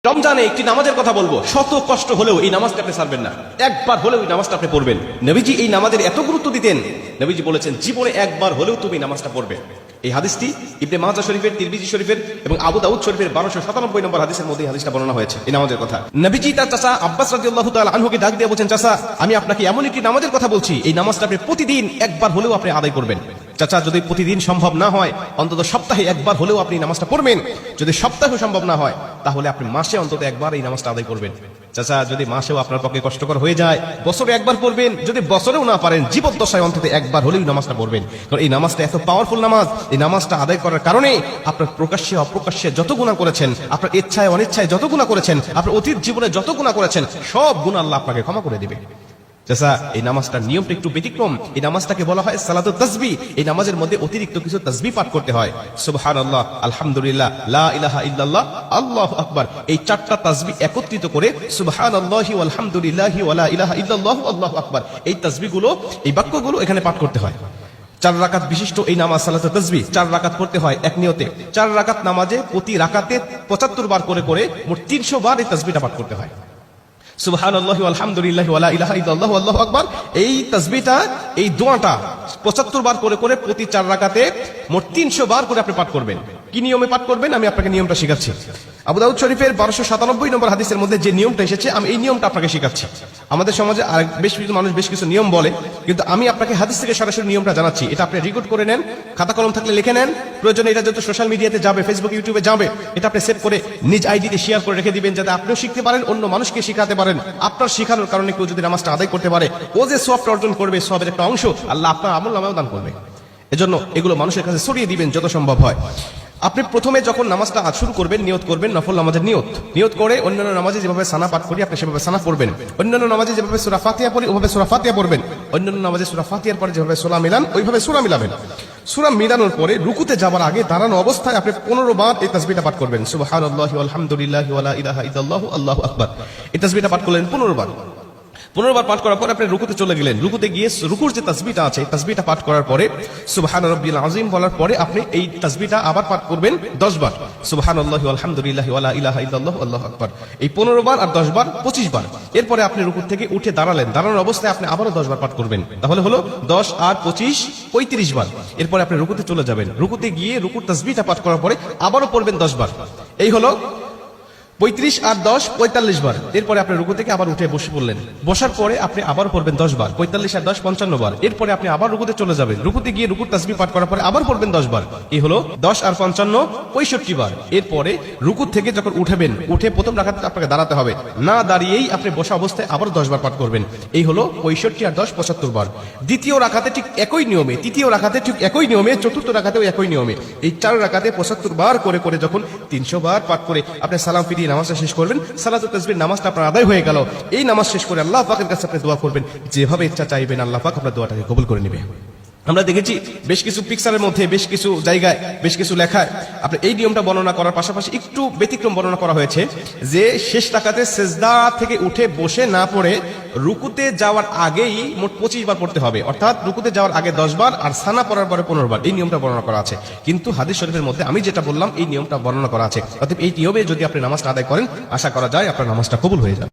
রমজানে একটি নামাজের কথা বলবো, শত কষ্ট হলেও এই নামাজটা আপনি ছাড়বেন না, একবার হলেও এই নামাজটা আপনি পড়বেন। নবীজি এই নামাজের এত গুরুত্ব দিতেন, নবীজি বলেছেন জীবনে একবার হলেও তুমি নামাজটা পড়বে। এই হাদিসটি ইবনে মাজাহ শরীফের, তিরমিজি শরীফের এবং আবু দাউদ শরীফের 1297 নম্বর হাদিসের মধ্যে এই হাদিসটা বর্ণনা হয়েছে এই নামাজের কথা। নবীজি তার চাচা আব্বাস রাদিয়াল্লাহু তাআলা আনহুকে ডাক দিয়ে বলেন, চাচা আমি আপনাকে এমন একটি নামাজের কথা বলছি, এই নামাজটা আপনি প্রতিদিন একবার হলেও আপনি আদায় করবেন। চাচা যদি প্রতিদিন সম্ভব না হয় অন্তত সপ্তাহে একবার হলেও আপনি নামাজটা পড়বেন। যদি সপ্তাহে সম্ভব না হয় তাহলে আপনি মাসে অন্তত একবার এই নামাজটা আদায় করবেন। চাচা যদি মাসেও আপনার পক্ষে কষ্টকর হয়ে যায় বছরে একবার পড়বেন, যদি বছরেও না পারেন জীবদ্দশায় অন্তত একবার হলেও নামাজটা পড়বেন। কারণ এই নামাজটা এত পাওয়ারফুল নামাজ, এই নামাজটা আদায় করার কারণে আপনার প্রকাশ্যে অপ্রকাশ্যে যত গুনাহ করেছেন, আপনার ইচ্ছায় অনিচ্ছায় যত গুনাহ করেছেন, আপনার অতীত জীবনে যত গুনাহ করেছেন সব গুনাহ আল্লাহ আপনাকে ক্ষমা করে দিবে। চাচা এই নামাজটার নিয়মটা একটু ব্যতিক্রম। এই নামাজটাকে বলা হয় সালাতুত তাসবিহ। এই নামাজের মধ্যে অতিরিক্ত কিছু তাসবিহ পাঠ করতে হয়। সুবহানাল্লাহ, আলহামদুলিল্লাহ, লা ইলাহা ইল্লাল্লাহ, আল্লাহু আকবার। এই চারটা তাসবিহ একত্রিত করে সুবহানাল্লাহি ওয়াল হামদুলিল্লাহি ওয়া লা ইলাহা ইল্লাল্লাহু আল্লাহু আকবার, এই তাসবিহগুলো, এই বাক্যগুলো এখানে পাঠ করতে হয়। 4 রাকাত বিশিষ্ট এই নামাজ সালাতুত তাসবিহ 4 রাকাত পড়তে হয় এক নিয়তে। 4 রাকাত নামাজে প্রতি রাকাতে 75 বার করে করে মোট 300 বার এই তাসবিহটা পাঠ করতে হয়। সুবহানাল্লাহি ওয়াল হামদুলিল্লাহি ওয়া লা ইলাহা ইল্লাল্লাহু আল্লাহু আকবার, এই তাসবিহটা, এই দোয়াটা 75 বার করে করে প্রতি 4 রাকাতে মোট 300 বার করে আপনি পাঠ করবেন। কি নিয়মে পাঠ করবেন আমি আপনাকে নিয়মটা শেখাচ্ছি। আবু দাউদ শরীফের 1297 নম্বর হাদিসের মধ্যে যে নিয়মটা এসেছে আমি এই নিয়মটা আপনাকে শেখাচ্ছি। আমাদের সমাজে আরেক বেশ কিছু মানুষ বেশ কিছু নিয়ম বলে, কিন্তু আমি আপনাকে হাদিস থেকে সরাসরি নিয়মটা জানাচ্ছি। এটা আপনি রেকর্ড করে নেন, খাতা কলম থাকলে লিখে নেন, প্রয়োজনে এটা যত সোশ্যাল মিডিয়াতে যাবে, ফেসবুক ইউটিউবে যাবে, এটা আপনি সেভ করে নিজ আইডিতে শেয়ার করে রেখে দিবেন, যাতে আপনিও শিখতে পারেন, অন্য মানুষকে শেখাতে পারেন। আপনার শেখানোর কারণে কেউ যদি নামাজটা আদায় করতে পারে, ও যে সওয়াবটা অর্জন করবে, সওয়াবের একটা অংশ আল্লাহ আপনার আমলনামায়ও দান করবে। এজন্য এগুলো মানুষের কাছে ছড়িয়ে দিবেন যত সম্ভব হয়। আপনি প্রথমে যখন নামাজটা শুরু করবেন নিয়ত করবেন নফল নামাজের নিয়ত করে অন্যান্য নামাজে যেভাবে সানা পাঠ করি আপনি সেভাবে সানা পড়বেন। অন্যান্য নামাজে যেভাবে সূরা ফাতিহা পড়ি ওভাবে সূরা ফাতিহা পড়বেন। অন্যান্য নামাজে সূরা ফাতিহার পরে যেভাবে সূরা মিলান ওইভাবে সূরা মিলাবেন। সূরা মিলানোর পরে রুকুতে যাওয়ার আগে দাঁড়ানো অবস্থায় আপনি 15 বার এই তাসবিহটা পাঠ করবেন। সুবহানাল্লাহি ওয়াল হামদুলিল্লাহি ওয়া লা ইলাহা ইল্লাল্লাহু আল্লাহু আকবার, এই তাসবিহটা পাঠ করলেন 15 বার। 15 বার পাঠ করার পর আপনি রুকুতে চলে গেলেন। রুকুতে গিয়ে রুকুর যে তাসবিহটা আছে এই তাসবিহটা পাঠ করার পরে সুবহান রাব্বিল আযীম বলার পরে আপনি এই তাসবিহটা আবার পাঠ করবেন 10 বার। সুবহানাল্লাহি ওয়াল হামদুলিল্লাহি ওয়া লা ইলাহা ইল্লাল্লাহু আল্লাহু আকবার, এই 15 বার আর 10 বার 25 বার। এরপরে আপনি রুকু থেকে উঠে দাঁড়ালেন, দাঁড়ানোর অবস্থায় আপনি আবারও 10 বার পাঠ করবেন, তাহলে হলো 10 আর 25 35 বার। এরপরে আপনি রুকুতে চলে যাবেন। রুকুতে গিয়ে রুকুর তাসবিহটা পাঠ করার পরে আবারও পড়বেন 10 বার। এই হলো 35 আর 10 45 বার। এরপরে আপনি রুকু থেকে আবার উঠে বসে পড়লেন। বসার পরে আপনি আবার পড়বেন 10 বার। 45 আর 10 55 বার। এরপরে আপনি আবার রুকুতে চলে যাবেন। রুকুতে গিয়ে রুকুর তাসবিহ পাঠ করার পরে আবার পড়বেন 10 বার। এই হলো 10 আর 55 65 বার। এরপরে রুকু থেকে যখন উঠবেন, উঠে প্রথম রাকাতে আপনাকে দাঁড়াতে হবে, না দাঁড়িয়েই আপনি বসা অবস্থায় আবার 10 বার পাঠ করবেন। এই হলো 65 আর 10 75 বার। দ্বিতীয় রাকাতে ঠিক একই নিয়মে, তৃতীয় রাকাতে ঠিক একই নিয়মে, চতুর্থ রাকাতেও একই নিয়মে, এই 4 রাকাতে 75 বার করে করে যখন 300 বার পাঠ করে আপনি সালাম ফিরিয়ে নামাজটা শেষ করবেন, সালাতুত তাসবিহ নামাজটা আপনার আদায় হয়ে গেল। এই নামাজ শেষ করে আল্লাহ পাকের কাছে আপনি দোয়া করবেন, যেভাবে ইচ্ছা চাইবেন আল্লাহ পাক আপনার দোয়াটাকে কবুল করে নেবে। আমরা দেখেছি বেশ কিছু পিকচারের মধ্যে, বেশ কিছু জায়গায়, বেশ কিছু লেখায় আপনি এই নিয়মটা বর্ণনা করার পাশাপাশি একটু ব্যতিক্রম বর্ণনা করা হয়েছে যে শেষ রাকাতে সিজদা থেকে উঠে বসে না পড়ে রুকুতে যাওয়ার আগেই মোট 25 বার পড়তে হবে, অর্থাৎ রুকুতে যাওয়ার আগে 10 বার আর সানা পড়ার পরে 15 বার। এই নিয়মটা বর্ণনা করা আছে, কিন্তু হাদিস শরীফের মধ্যে আমি যেটা বললাম এই নিয়মটা বর্ণনা করা আছে। অতএব এই নিয়মে যদি আপনি নামাজটা আদায় করেন আশা করা যায় আপনার নামাজটা কবুল হয়ে যাবে।